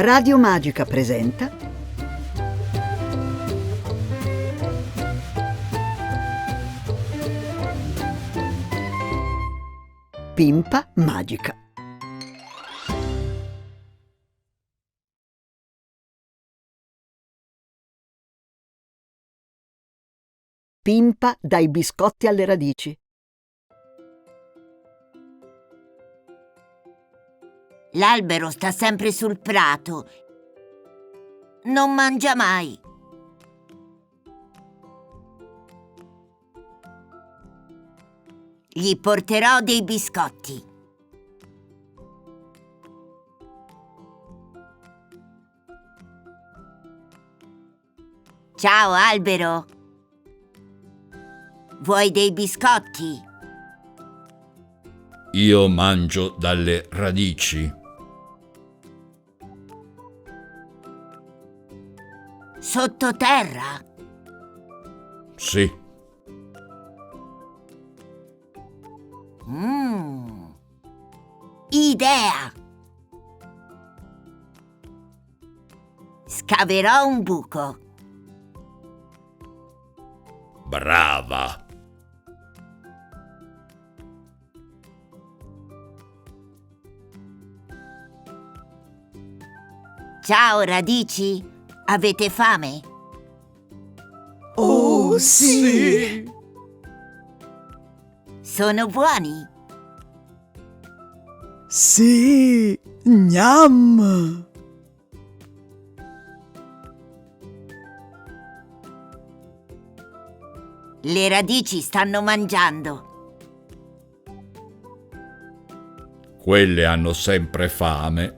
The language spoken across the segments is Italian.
Radio Magica presenta Pimpa Magica. Pimpa dai biscotti alle radici. L'albero sta sempre sul prato. Non mangia mai. Gli porterò dei biscotti. Ciao, albero. Vuoi dei biscotti? Io mangio dalle radici. Sottoterra? Sì. Idea! Scaverò un buco. Brava. Ciao, radici. Avete fame? Oh, sì! Sono buoni? Sì! Gnam! Le radici stanno mangiando. Quelle hanno sempre fame.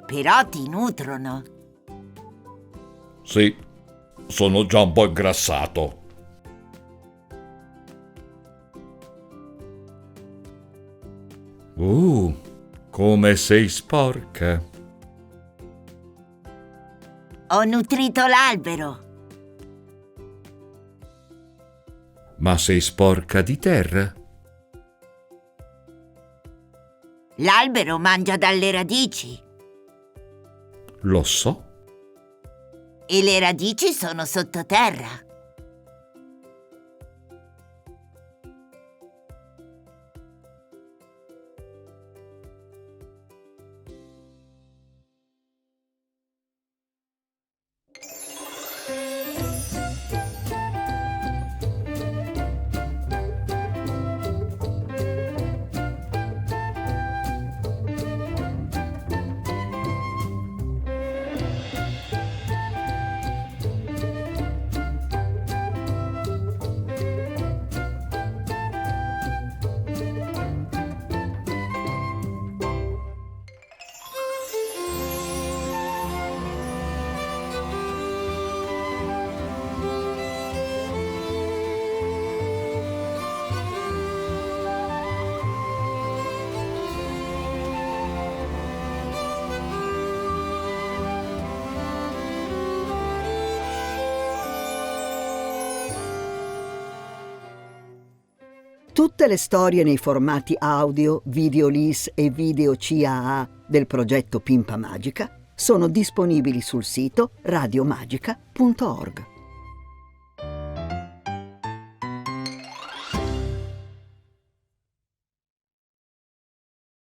Però ti nutrono. Sì, sono già un po' ingrassato. Come sei sporca. Ho nutrito l'albero. Ma sei sporca di terra? L'albero mangia dalle radici. Lo so. E le radici sono sottoterra. Tutte le storie nei formati audio, video LIS e video CAA del progetto Pimpa Magica sono disponibili sul sito radiomagica.org.